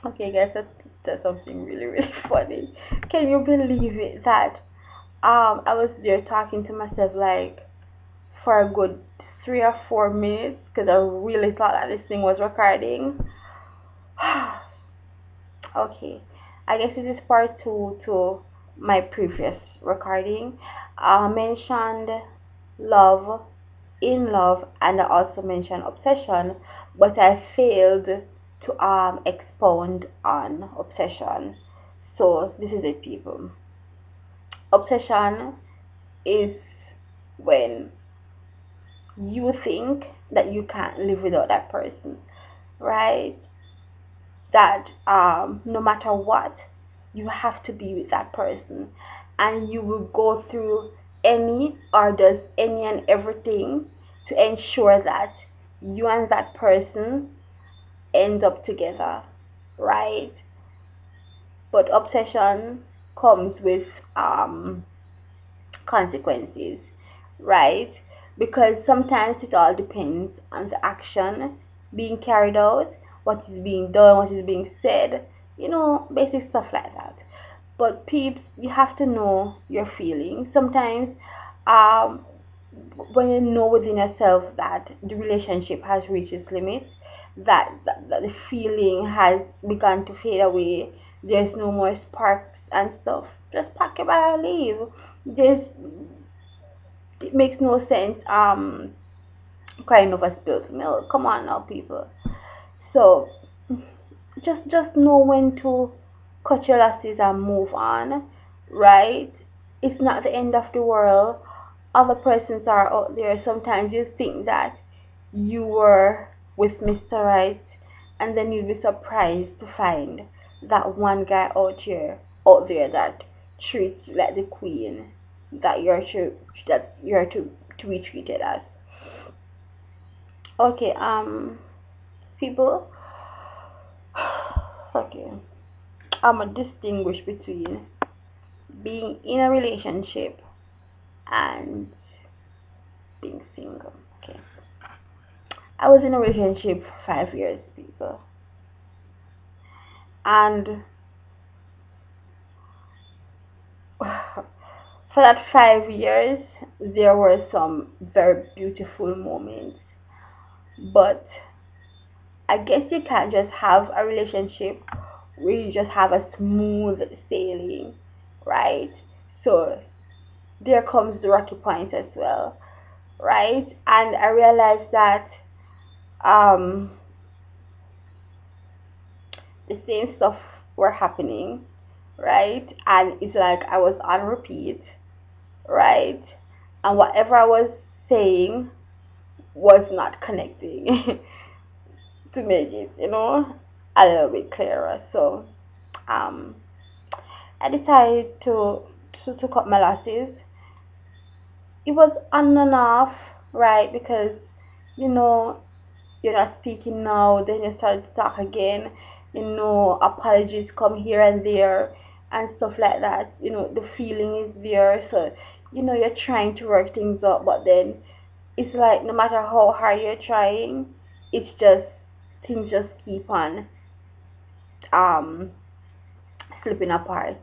Okay, guys, that's something really, really funny. Can you believe it that I was there talking to myself like for a good 3 or 4 minutes because I really thought that this thing was recording. Okay, I guess this is part two to my previous recording. I mentioned love, in love, and I also mentioned obsession, but I failed to expound on obsession. So this is it, people. Obsession is when you think that you can't live without that person, right? That no matter what, you have to be with that person, and you will go through any or does any and everything to ensure that you and that person end up together, right? But obsession comes with consequences, right? Because sometimes it all depends on the action being carried out, what is being done, what is being said, basic stuff like that. But peeps, you have to know your feelings. Sometimes, um, when you know within yourself that the relationship has reached its limits, that the feeling has begun to fade away, there's no more sparks and stuff, just pack your bag and leave. There's It makes no sense crying over spilled milk. Come on now, people. So just know when to cut your losses and move on, right? It's not the end of the world. Other persons are out there. Sometimes you think that you were with Mr. Right, and then you'll be surprised to find that one guy out there that treats you like the queen that you're to be treated as. Okay, people. Okay, I'm a distinguish between being in a relationship and being single. Okay, I was in a relationship for 5 years, people, and for that 5 years, there were some very beautiful moments, but I guess you can't just have a relationship where you just have a smooth sailing, right? So there comes the rocky point as well, right? And I realized that um, the same stuff were happening, right? And it's like I was on repeat, right? And whatever I was saying was not connecting to make it, a little bit clearer. So um, I decided to cut my losses. It was on and off, right? Because you know you're not speaking now, then you start to talk again. Apologies come here and there and stuff like that. The feeling is there, so you're trying to work things out, but then it's like no matter how hard you're trying, it's just things just keep on um slipping apart,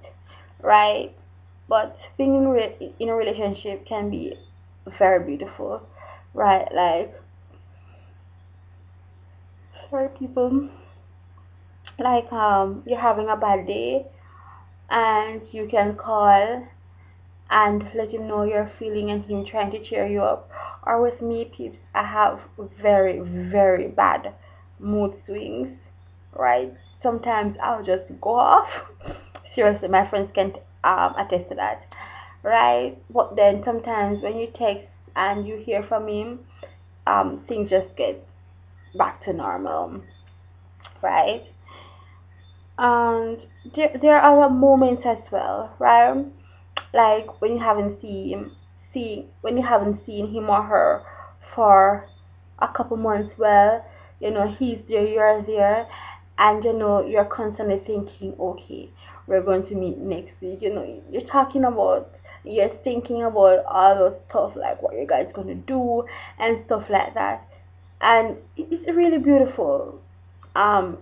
right? But being in a relationship can be very beautiful, right? Like, sorry, people, like you're having a bad day and you can call and let him know you're feeling and him trying to cheer you up. Or with me, peeps, I have very, very bad mood swings, right? Sometimes I'll just go off. Seriously, my friends can attest to that, right? But then sometimes when you text and you hear from him, things just get back to normal, right? And there are other moments as well, right? Like when you haven't seen him or her for a couple months. Well, he's there, you're there, and you're constantly thinking, okay, we're going to meet next week. You're thinking about all those stuff, like what you guys gonna do and stuff like that, and it's really beautiful. um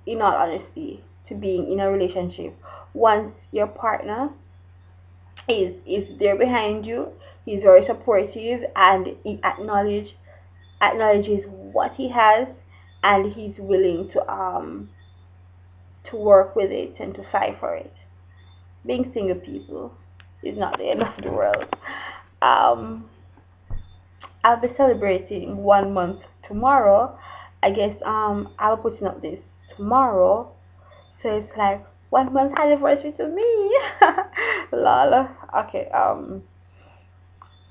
in all honesty, to being in a relationship. Once your partner is there behind you, he's very supportive, and he acknowledges what he has, and he's willing to work with it and to fight for it. Being single, people, is not the end of the world. Um, I'll be celebrating 1 month tomorrow. I guess I'll put up this tomorrow, so it's like 1 month anniversary to me. Lol. Okay.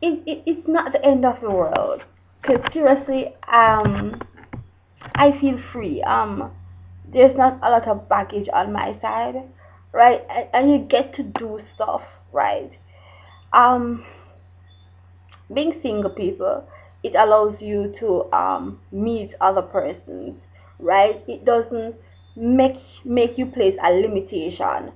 It's not the end of the world. Cause seriously, I feel free. There's not a lot of baggage on my side, right? And you get to do stuff, right? Um, being single, people, it allows you to meet other persons, right? It doesn't make you place a limitation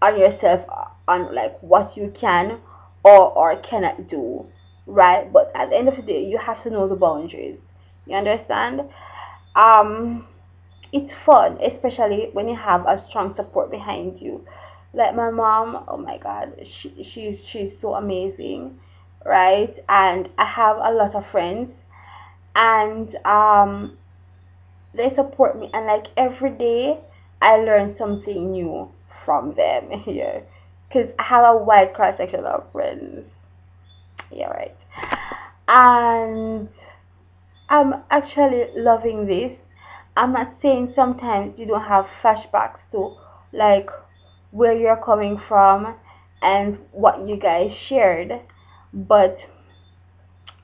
on yourself, on like what you can or cannot do, right? But at the end of the day, you have to know the boundaries. You understand? um it's fun, especially when you have a strong support behind you. Like my mom, oh my god, she's so amazing, right? And I have a lot of friends, and they support me, and like every day I learn something new from them. Yeah, because I have a wide cross section of friends. Yeah, right. And I'm actually loving this. I'm not saying sometimes you don't have flashbacks to like where you're coming from and what you guys shared, but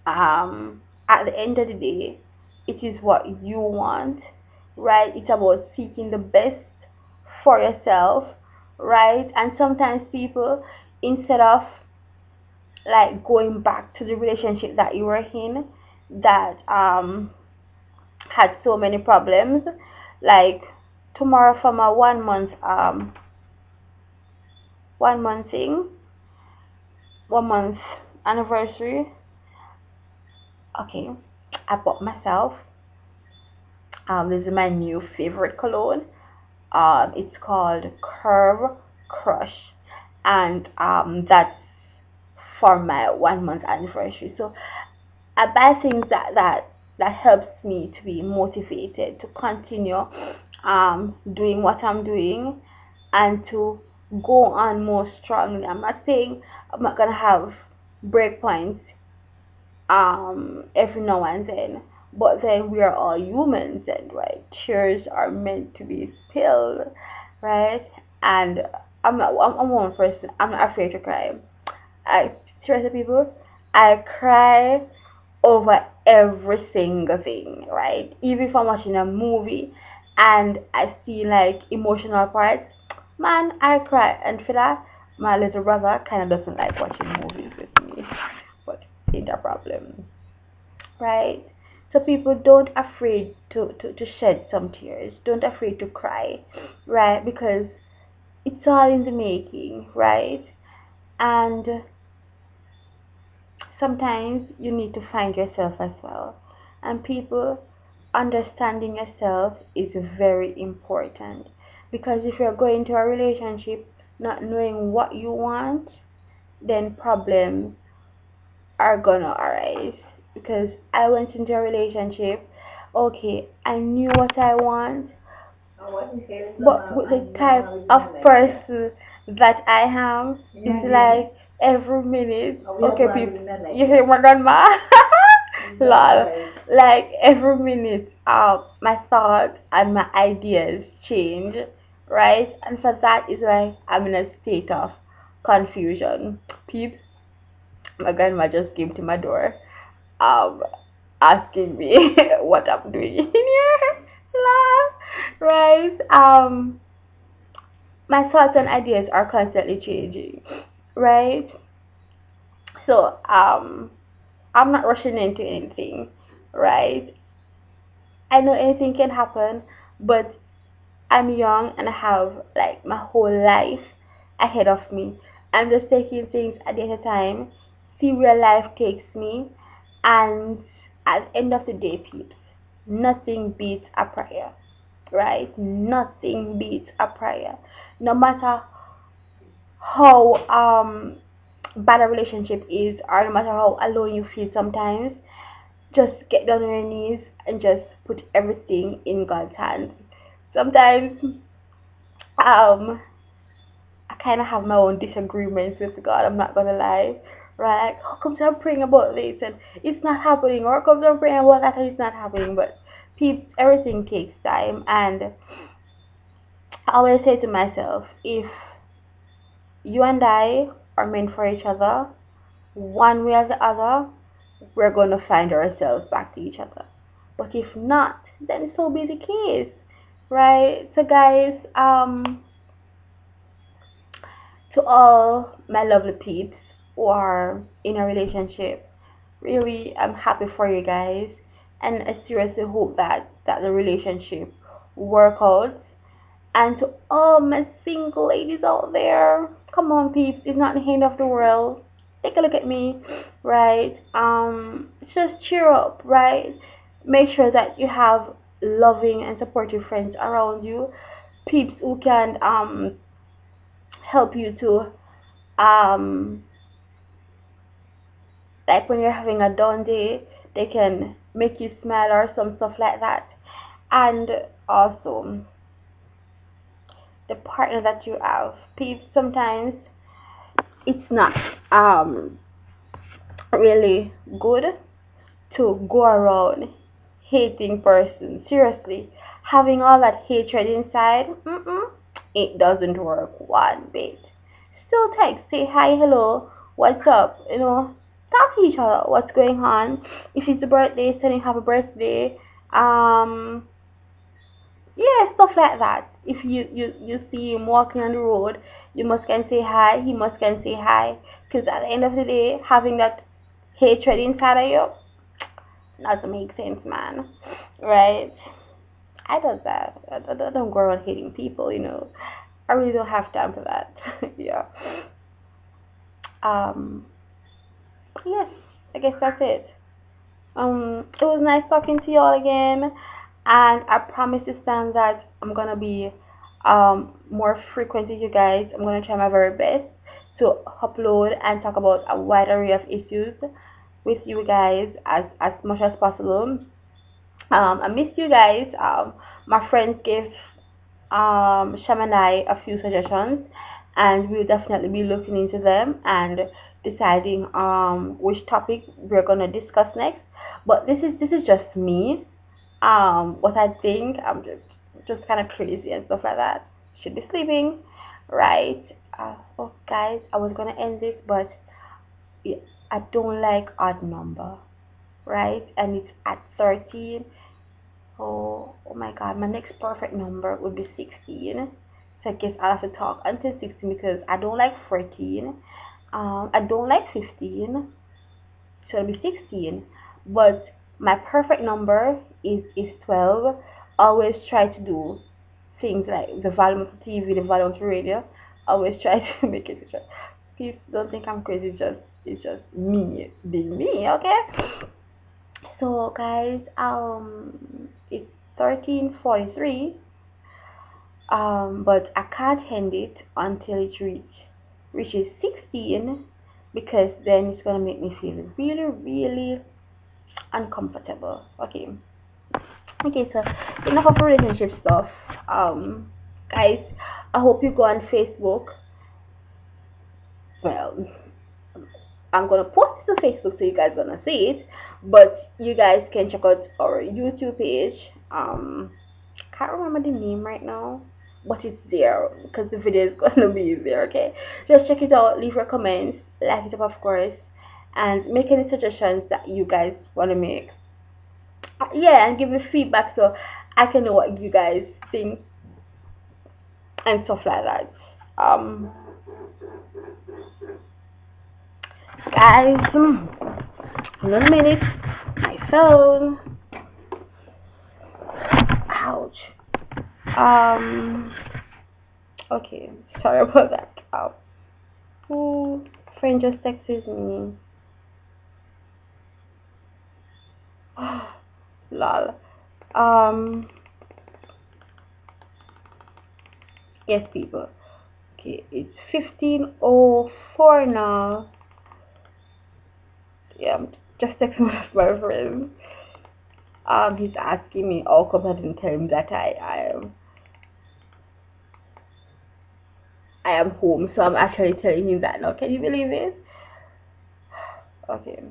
at the end of the day, it is what you want, right? It's about seeking the best for yourself, right? And sometimes people, instead of like going back to the relationship that you were in, that had so many problems, like tomorrow from a 1 month 1 month thing, 1 month anniversary. Okay, I bought myself this is my new favorite cologne. It's called Curve Crush, and that's for my 1 month anniversary. So I buy things that helps me to be motivated to continue doing what I'm doing, and to go on more strongly. I'm not saying I'm not gonna have breakpoints every now and then, but then we are all humans, and right, tears are meant to be spilled, right? And I'm one person, I'm not afraid to cry. I seriously, people, I cry over every single thing, right? Even if I'm watching a movie and I see like emotional parts, man, I cry. And for that, my little brother kind of doesn't like watching movies with me, but ain't a problem, right? So people, don't afraid to shed some tears. Don't afraid to cry, right? Because it's all in the making, right? And sometimes you need to find yourself as well. And people, understanding yourself is very important, because if you're going to a relationship not knowing what you want, then problems are gonna arise. Because I went into a relationship, okay, I knew what I want, but with the type of person that I am, it's like every minute, okay, people, you hear my grandma? Lol. Like every minute, my thoughts and my ideas change, right? And for that is why I'm in a state of confusion. Peeps, my grandma just came to my door, um, asking me what I'm doing in here. Lol. Right? My thoughts and ideas are constantly changing, right? So, I'm not rushing into anything, right? I know anything can happen, but I'm young and I have like my whole life ahead of me. I'm just taking things a day at a time, see where life takes me, and at the end of the day, peeps, nothing beats a prayer. right? Nothing beats a prayer. No matter how bad a relationship is, or no matter how alone you feel sometimes, just get down on your knees and just put everything in God's hands. Sometimes um I kind of have my own disagreements with God. I'm not gonna lie. Right? Like, how come I'm praying about this and it's not happening, or how come I'm praying about that and it's not happening? But everything takes time, and I always say to myself, if you and I are meant for each other, one way or the other, we're gonna find ourselves back to each other. But if not, then so be the case, right? So, guys, to all my lovely peeps who are in a relationship, really, I'm happy for you guys, and I seriously hope that the relationship work out. And to all my single ladies out there, come on, peeps, it's not the end of the world. Take a look at me, right? Just cheer up, right? Make sure that you have loving and supportive friends around you, peeps who can help you to um like when you're having a down day, they can make you smile or some stuff like that. And also the partner that you have, peeps, sometimes it's not um really good to go around hating person. Seriously, having all that hatred inside, it doesn't work one bit. Still text, say hi, hello, what's up, talk to each other, what's going on. If it's a birthday, send him happy birthday. Um, yeah, stuff like that. If you see him walking on the road, you must can say hi, he must can say hi. Because at the end of the day, having that hatred inside of you doesn't make sense, man. Right? I do that. I don't go around hating people. I really don't have time for that. Yeah. Um, yes, I guess that's it. It was nice talking to y'all again, and I promise this time that I'm gonna be more frequent with you guys. I'm gonna try my very best to upload and talk about a wide array of issues with you guys as much as possible. I miss you guys. My friends gave Sham and I a few suggestions, and we'll definitely be looking into them and deciding which topic we're gonna discuss next. But this is just me. What I think. I'm just kind of crazy and stuff like that. Should be sleeping, right? Oh, guys, I was gonna end this, but yeah, I don't like odd number, right? And it's at 13. Oh my god, my next perfect number would be 16. So I guess I'll have to talk until 16 because I don't like 14. I don't like 15. So it'll be 16. But my perfect number is 12. Always try to do things like the volume of the TV, the volume of the radio. Always try to make it. Please don't think I'm crazy. It's just me being me, okay? So guys, it's 13:43. But I can't end it until it reaches 16 because then it's gonna make me feel really, really uncomfortable. Okay. Okay. So enough of relationship stuff. Guys, I hope you go on Facebook. Well, I'm gonna post it to Facebook so you guys gonna see it. But you guys can check out our YouTube page. Can't remember the name right now, but it's there because the video is gonna be there. Okay, just check it out. Leave your comments, like it up, of course, and make any suggestions that you guys wanna make. Yeah, and give me feedback so I can know what you guys think and stuff like that. Guys, hold on a minute. My phone. Ouch. Um. Okay. Sorry about that. Oh, friend just texted me. Lol. Um. Yes, people. Okay, it's 15:04 now. Yeah, I'm just texting one of my friends. He's asking me all come I didn't tell him that I am home, so I'm actually telling him that now. Can you believe it? Okay,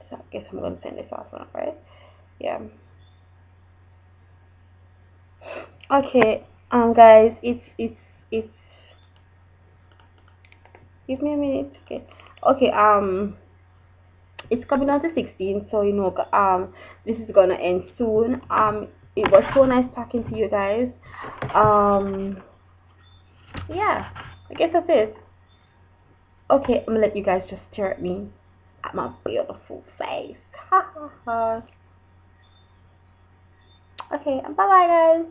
so I guess I'm gonna send this off now, right? Yeah. Okay, guys, it's give me a minute. Okay, okay, it's coming on to 16, so this is gonna end soon. It was so nice talking to you guys. Yeah, I guess that's it. Okay, I'm gonna let you guys just stare at me, at my beautiful face. Ha ha ha. Okay, bye bye guys.